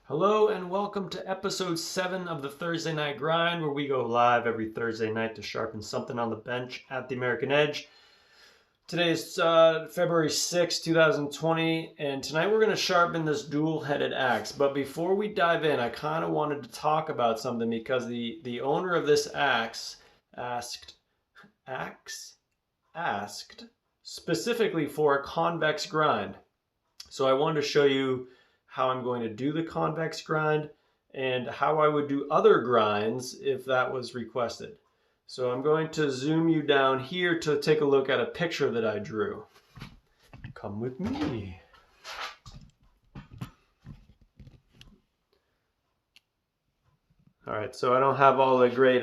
Hello and welcome to episode 7 of the Thursday Night Grind, where we go live every Thursday night to sharpen something on the bench at the American Edge. Today is February 6, 2020, and tonight we're going to sharpen this dual-headed axe. But before we dive in, I kind of wanted to talk about something because the owner of this axe asked specifically for a convex grind. So I wanted to show you how I'm going to do the convex grind and how I would do other grinds if that was requested. So I'm going to zoom you down here to take a look at a picture that I drew. Come with me. All right, so I don't have all the great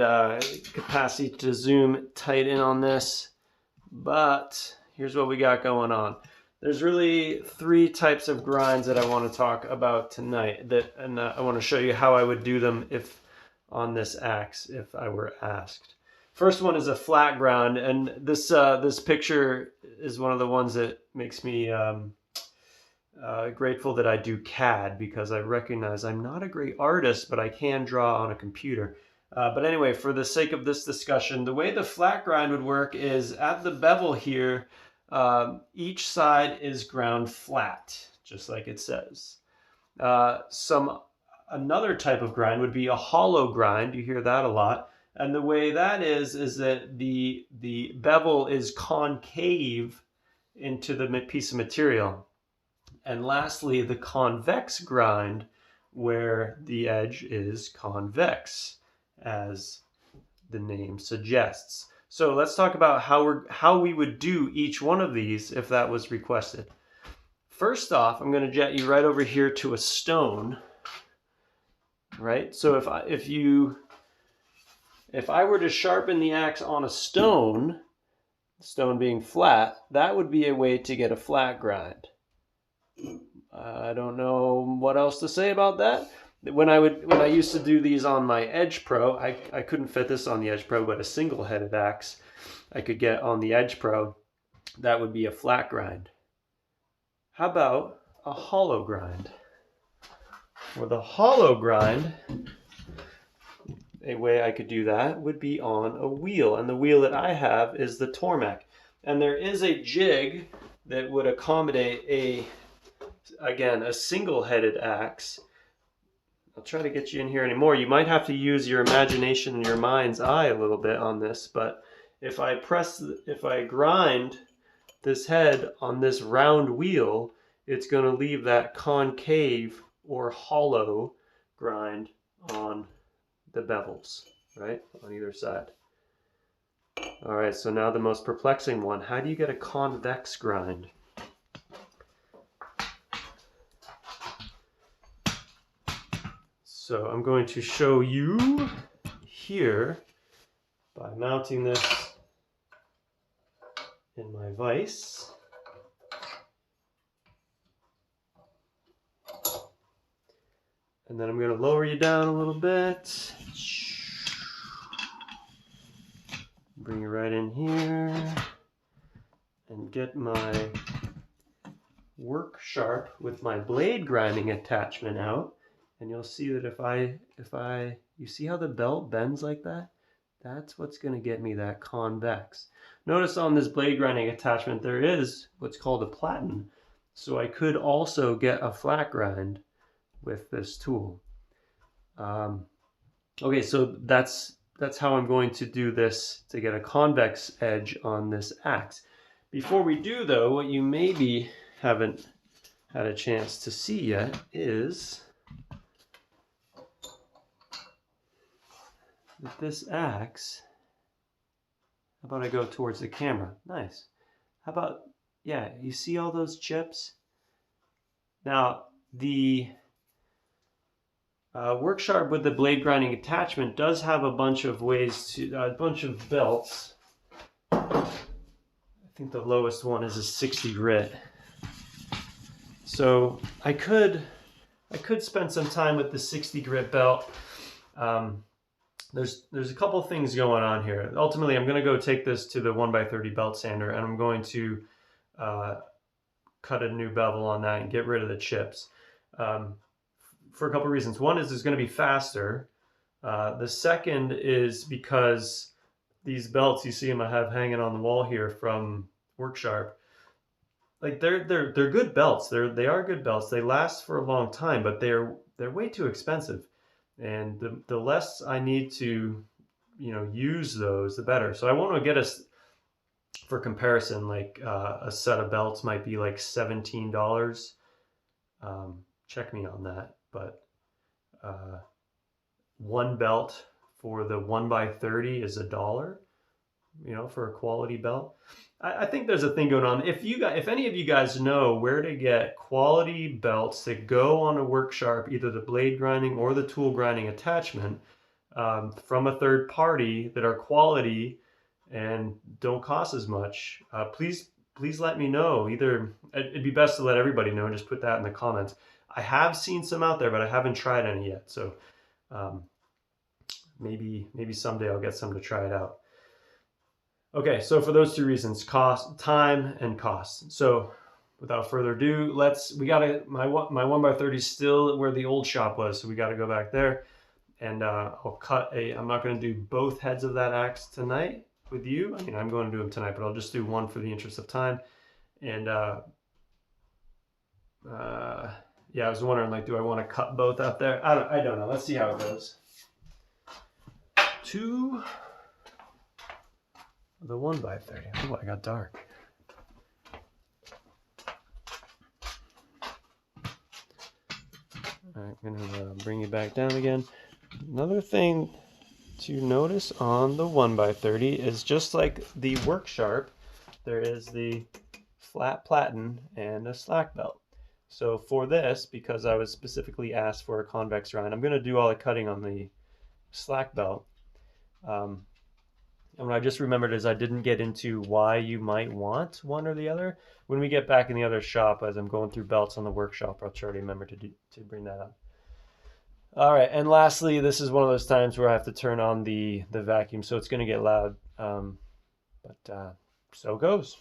capacity to zoom tight in on this, but here's what we got going on. There's really 3 types of grinds that I want to talk about tonight, and I want to show you how I would do them if on this axe, if I were asked. First one is a flat grind, and this picture is one of the ones that makes me grateful that I do CAD, because I recognize I'm not a great artist, but I can draw on a computer. But anyway, for the sake of this discussion, the way the flat grind would work is at the bevel here, each side is ground flat, just like it says. Another type of grind would be a hollow grind. You hear that a lot. And the way that is that the bevel is concave into the piece of material. And lastly, the convex grind, where the edge is convex, as the name suggests. So let's talk about how we would do each one of these if that was requested. First off, I'm going to jet you right over here to a stone. Right? So if I were to sharpen the axe on a stone being flat, that would be a way to get a flat grind. I don't know what else to say about that. When I used to do these on my Edge Pro, I couldn't fit this on the Edge Pro, but a single-headed axe I could get on the Edge Pro. That would be a flat grind. How about a hollow grind? Well, the hollow grind, a way I could do that would be on a wheel, and the wheel that I have is the Tormek. And there is a jig that would accommodate a single-headed axe. I'll try to get you in here anymore. You might have to use your imagination and your mind's eye a little bit on this, but if I grind this head on this round wheel, it's going to leave that concave or hollow grind on the bevels, right? On either side. All right, so now the most perplexing one. How do you get a convex grind? So I'm going to show you here by mounting this in my vise. And then I'm going to lower you down a little bit. Bring you right in here and get my Worksharp with my blade grinding attachment out. And you'll see that you see how the belt bends like that? That's what's going to get me that convex. Notice on this blade grinding attachment, there is what's called a platen. So I could also get a flat grind with this tool. Okay, so that's how I'm going to do this to get a convex edge on this axe. Before we do though, what you maybe haven't had a chance to see yet is with this axe, how about I go towards the camera? Nice. How about, yeah, you see all those chips? Now, the Worksharp with the blade grinding attachment does have a bunch of belts. I think the lowest one is a 60 grit. So I could spend some time with the 60 grit belt. There's a couple things going on here. Ultimately, I'm going to go take this to the 1x30 belt sander, and I'm going to cut a new bevel on that and get rid of the chips. for a couple of reasons. One is it's going to be faster. The second is because these belts, you see them I have hanging on the wall here from Worksharp. Like they're good belts. They are good belts. They last for a long time, but they're way too expensive. And the less I need to, use those, the better. So I want to get us, for comparison, like a set of belts might be like $17. Check me on that, but one belt for the 1x30 is $1, for a quality belt. I think there's a thing going on. If any of you guys know where to get quality belts that go on a Worksharp, either the blade grinding or the tool grinding attachment, from a third party that are quality and don't cost as much, please let me know. Either it'd be best to let everybody know and just put that in the comments. I have seen some out there, but I haven't tried any yet. So maybe someday I'll get some to try it out. Okay, so for those two reasons, cost, time, and cost. So without further ado, my 1x30 is still where the old shop was, so we got to go back there. And I'm not going to do both heads of that axe tonight with you. I mean, I'm going to do them tonight, but I'll just do one for the interest of time. And yeah, I was wondering, like, do I want to cut both out there? I don't know. Let's see how it goes. To the 1x30. Oh, I got dark. All right, I'm gonna bring you back down again. Another thing to notice on the 1x30 is, just like the Worksharp, there is the flat platen and a slack belt. So for this, because I was specifically asked for a convex grind, I'm going to do all the cutting on the slack belt. And what I just remembered is I didn't get into why you might want one or the other. When we get back in the other shop, as I'm going through belts on the Workshop, I'll try to remember to bring that up. All right, and lastly, this is one of those times where I have to turn on the vacuum, so it's going to get loud, but so goes.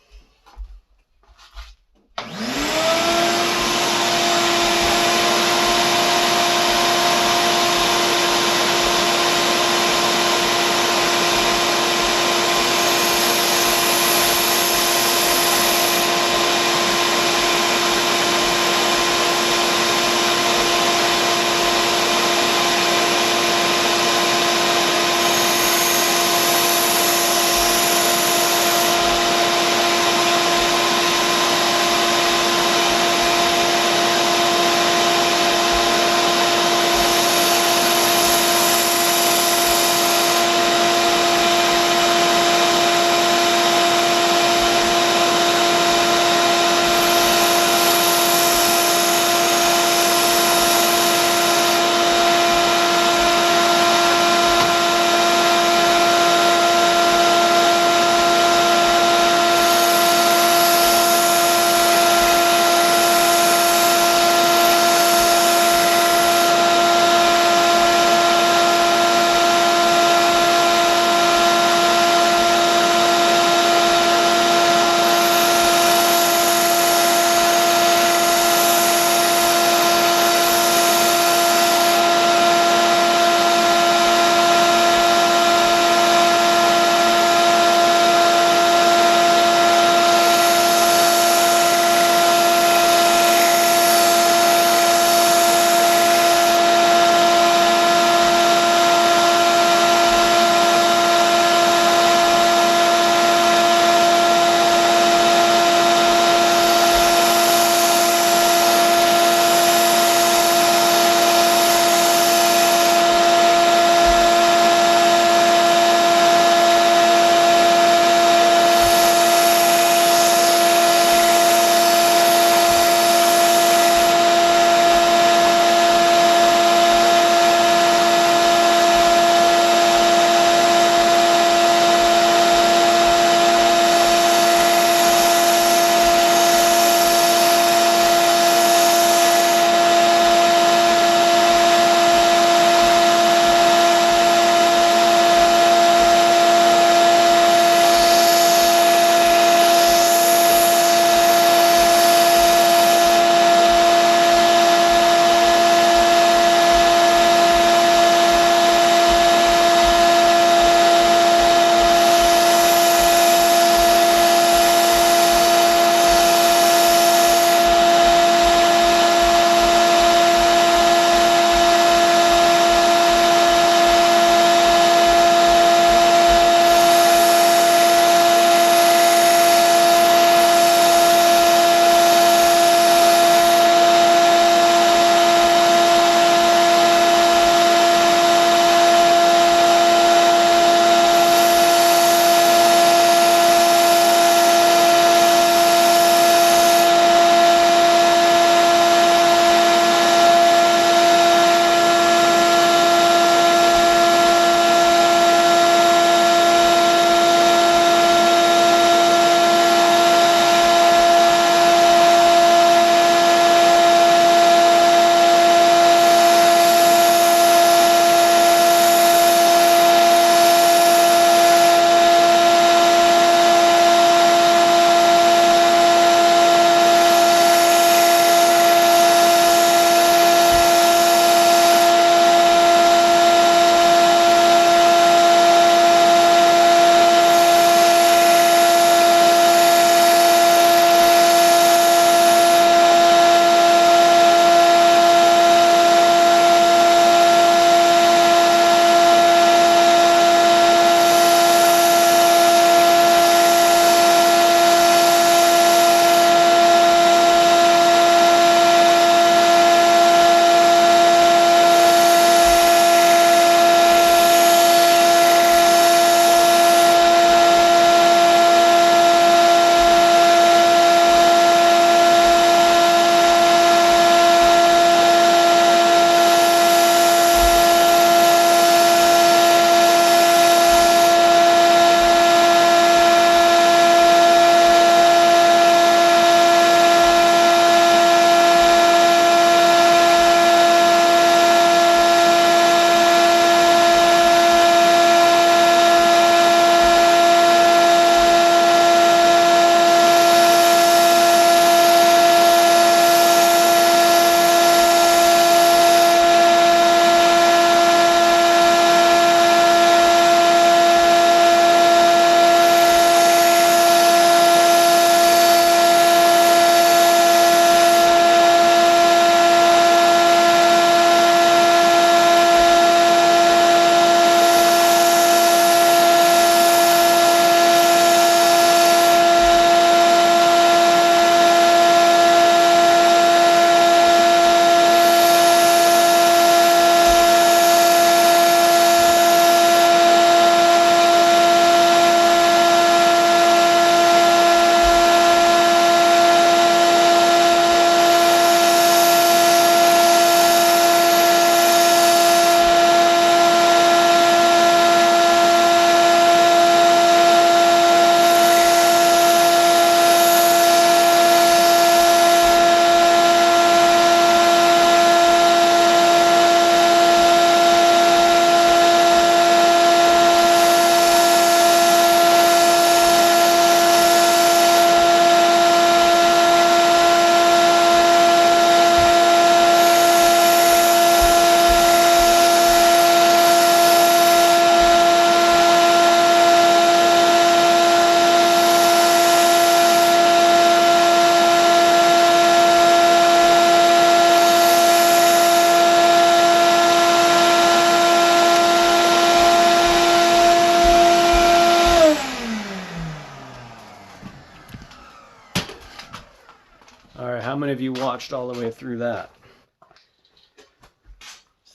watched all the way through that.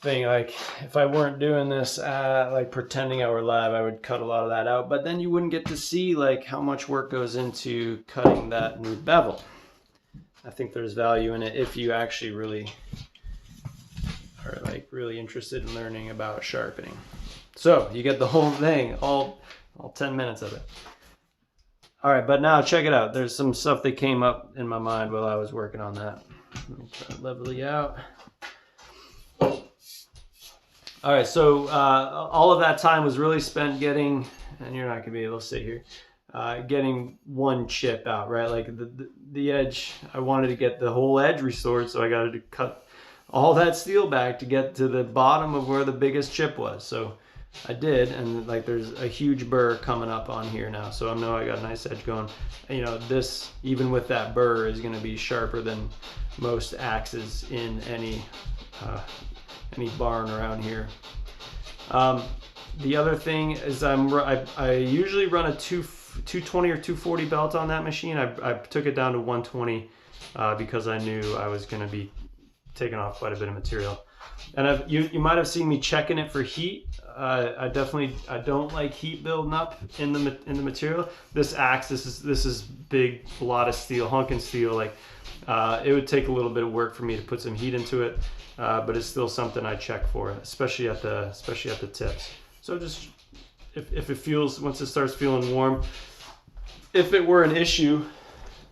Thing, like if I weren't doing this like pretending I were live, I would cut a lot of that out, but then you wouldn't get to see like how much work goes into cutting that new bevel. I think there's value in it if you actually really are like really interested in learning about sharpening. So you get the whole thing, all 10 minutes of it. All right, but now check it out. There's some stuff that came up in my mind while I was working on that. Let me try to level you out. All right, so all of that time was really spent getting, and you're not gonna be able to sit here, getting one chip out, right? Like the edge, I wanted to get the whole edge restored, so I got to cut all that steel back to get to the bottom of where the biggest chip was. So I did, and like there's a huge burr coming up on here now, so I know I got a nice edge going. And, you know, this, even with that burr, is gonna be sharper than most axes in any barn around here. The other thing is I usually run a 220 or 240 belt on that machine. I took it down to 120 because I knew I was going to be taking off quite a bit of material. And you might have seen me checking it for heat. I don't like heat building up in the material. This axe, this is big, a lot of steel, hunking steel. Like it would take a little bit of work for me to put some heat into it. But it's still something I check for, especially at the tips. So just if it feels, once it starts feeling warm, if it were an issue,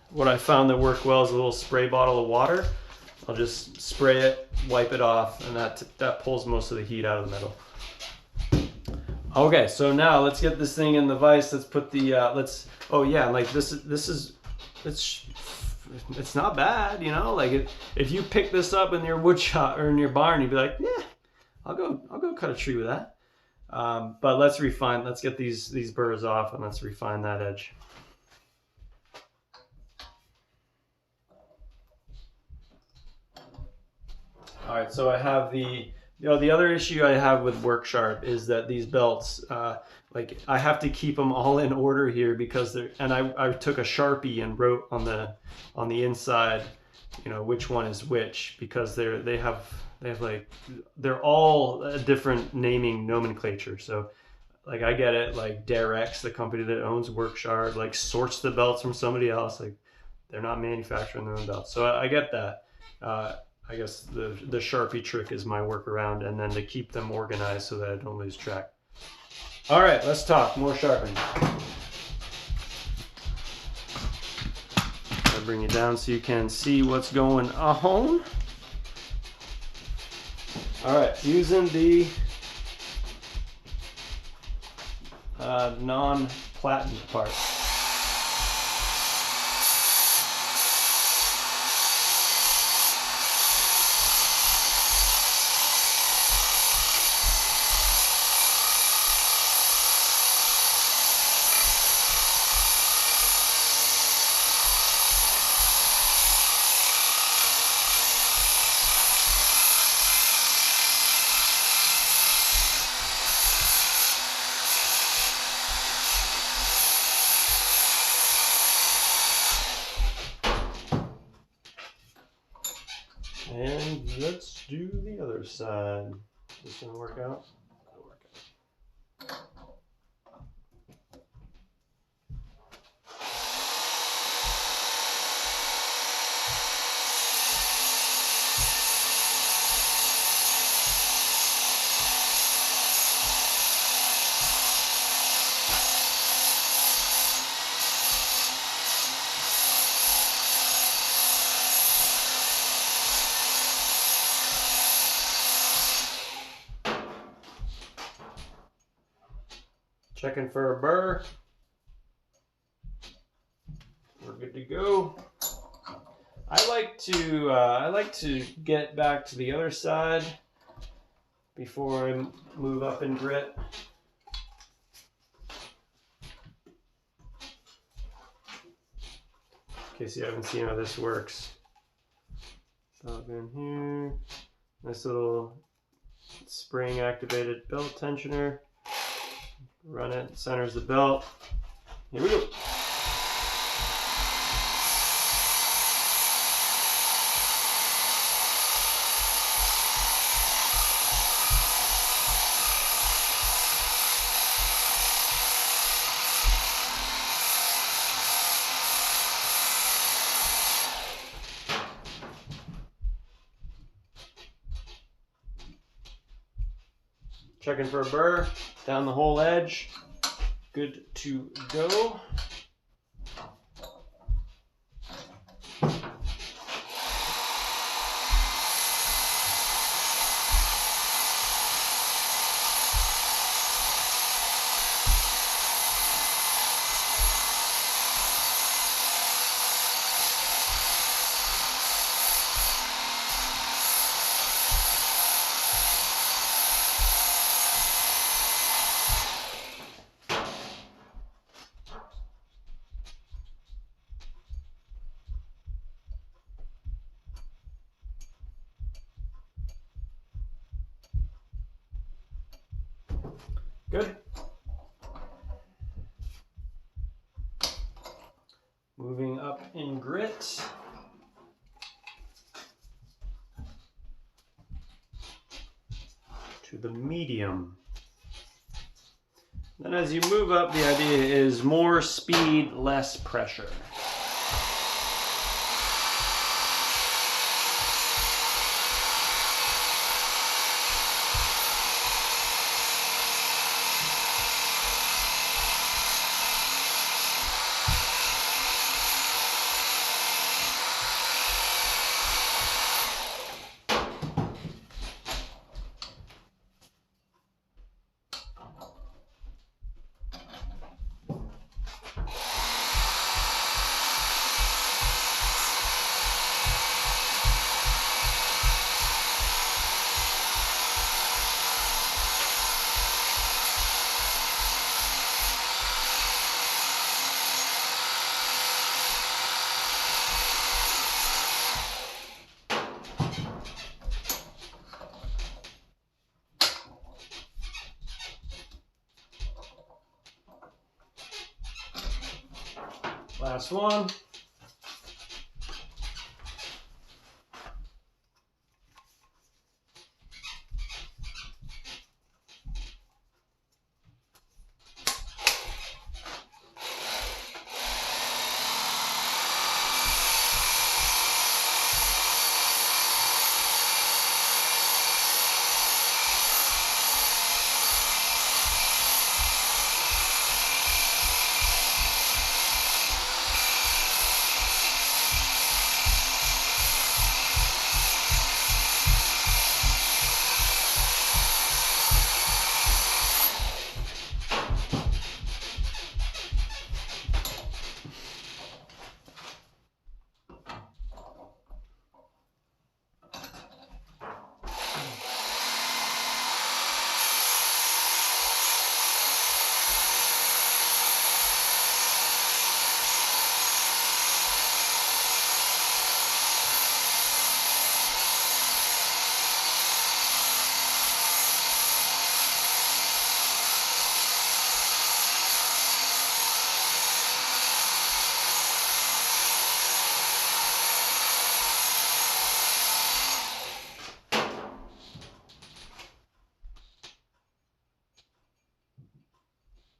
what I found that worked well is a little spray bottle of water. I'll just spray it, wipe it off, and that pulls most of the heat out of the metal. Okay, so now let's get this thing in the vise. Let's put the oh yeah, like this is it's not bad, you know. Like if you pick this up in your wood shop or in your barn, you'd be like, yeah, I'll go cut a tree with that. But let's get these burrs off, and let's refine that edge. All right, so I have the other issue I have with Worksharp is that these belts, like I have to keep them all in order here because I took a Sharpie and wrote on the inside, you know, which one is which, because they have like, they're all a different naming nomenclature. So like I get it, like Derex, the company that owns Worksharp, like sorts the belts from somebody else. Like they're not manufacturing their own belts. So I get that. I guess the Sharpie trick is my workaround, and then to keep them organized so that I don't lose track. All right, let's talk more sharpening. I'll bring you down so you can see what's going on. All right, using the non-platinum part. And let's do the other side. Is this gonna work out? It'll work out. Checking for a burr. We're good to go. I like to get back to the other side before I move up in grit. In case you haven't seen how this works. Stop in here. Nice little spring activated belt tensioner. Run it, centers the belt. Here we go. checking for a burr down the whole edge. Good to go. Good. Moving up in grit. To the medium. Then as you move up, the idea is more speed, less pressure. Last one.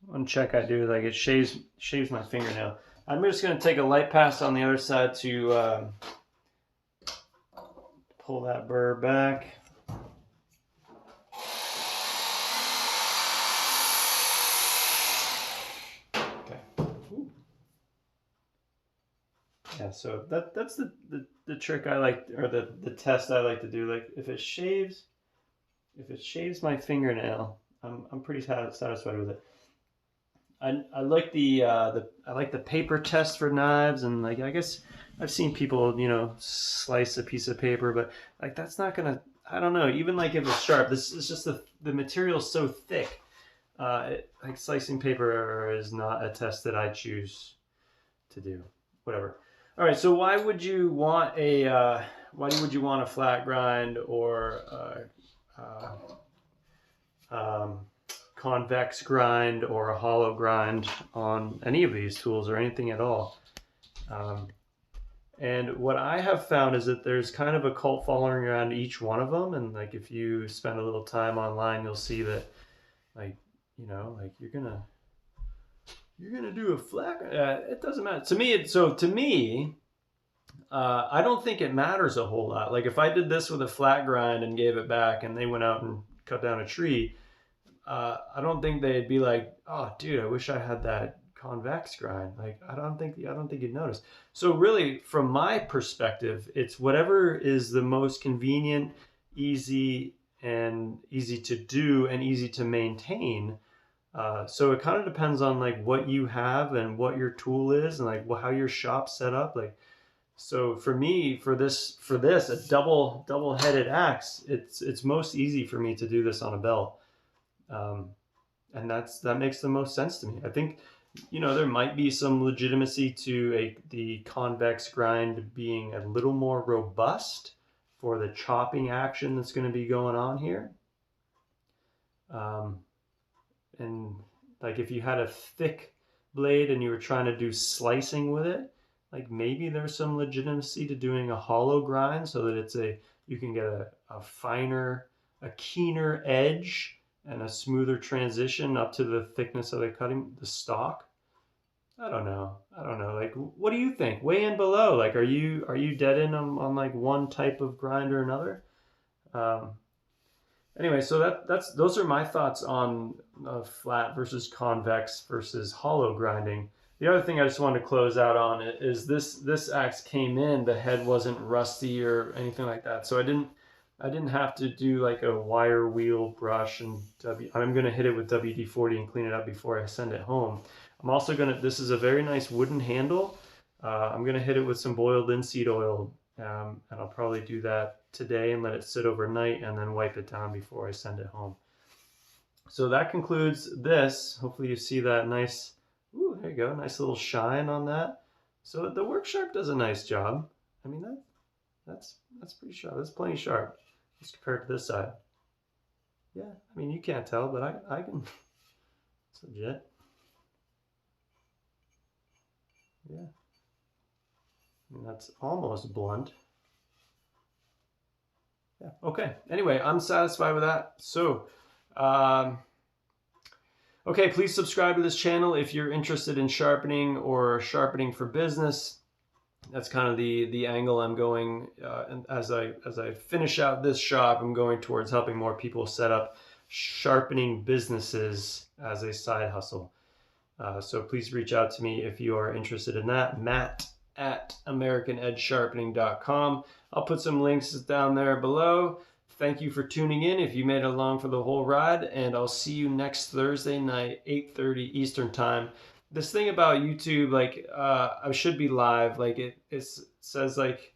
One check I do, like it shaves my fingernail. I'm just going to take a light pass on the other side to pull that burr back. Okay. Ooh. Yeah, so that's the trick I like, or the test I like to do. Like if it shaves my fingernail, I'm pretty satisfied with it. I like the paper test for knives, and like I guess I've seen people, you know, slice a piece of paper, but like that's not gonna, I don't know, even like if it's sharp, this is just the material's so thick. Like slicing paper is not a test that I choose to do. Whatever. All right, so why would you want a flat grind or convex grind or a hollow grind on any of these tools or anything at all? And what I have found is that there's kind of a cult following around each one of them, and like if you spend a little time online, you'll see that, like, you know, like you're gonna do a flat. It doesn't matter to me. To me, I don't think it matters a whole lot. Like if I did this with a flat grind and gave it back, and they went out and cut down a tree, I don't think they'd be like, oh, dude, I wish I had that convex grind. Like, I don't think you'd notice. So really, from my perspective, it's whatever is the most convenient, easy to do and easy to maintain. So it kind of depends on like what you have and what your tool is and like how your shop's set up. Like, so for me, for this a double headed axe, it's most easy for me to do this on a belt. Um, and that makes the most sense to me. I think, there might be some legitimacy to the convex grind being a little more robust for the chopping action that's going to be going on here. And like if you had a thick blade and you were trying to do slicing with it, like maybe there's some legitimacy to doing a hollow grind so that you can get a finer, a keener edge and a smoother transition up to the thickness of the stock. I don't know. Like, what do you think? Weigh in below. Like, are you dead in on like one type of grind or another? Anyway, so those are my thoughts on flat versus convex versus hollow grinding. The other thing I just wanted to close out on is this axe came in, the head wasn't rusty or anything like that, so I didn't have to do like a wire wheel brush and I'm gonna hit it with WD-40 and clean it up before I send it home. I'm also this is a very nice wooden handle. I'm gonna hit it with some boiled linseed oil, and I'll probably do that today and let it sit overnight and then wipe it down before I send it home. So that concludes this. Hopefully you see that nice, ooh, there you go, nice little shine on that. So the Worksharp does a nice job. I mean, that's pretty sharp. That's plenty sharp as compared to this side. Yeah, I mean, you can't tell, but I can. It's legit. Yeah. I mean, that's almost blunt. Yeah. Okay. Anyway, I'm satisfied with that. So, okay, please subscribe to this channel if you're interested in sharpening or sharpening for business. That's kind of the angle I'm going. And as I finish out this shop, I'm going towards helping more people set up sharpening businesses as a side hustle. So please reach out to me if you are interested in that. Matt@AmericanEdgeSharpening.com. I'll put some links down there below. Thank you for tuning in if you made it along for the whole ride, and I'll see you next Thursday night, 8:30 Eastern Time. This thing about YouTube, like I should be live, like it says like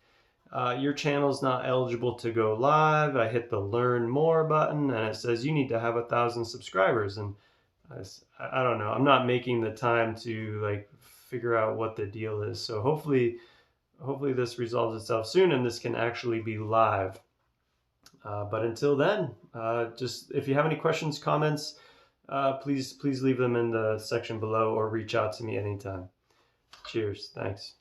your channel's not eligible to go live. I hit the learn more button and it says you need to have 1,000 subscribers, and I don't know. I'm not making the time to like figure out what the deal is. So hopefully this resolves itself soon and this can actually be live. But until then, just if you have any questions, comments, please leave them in the section below or reach out to me anytime. Cheers. Thanks.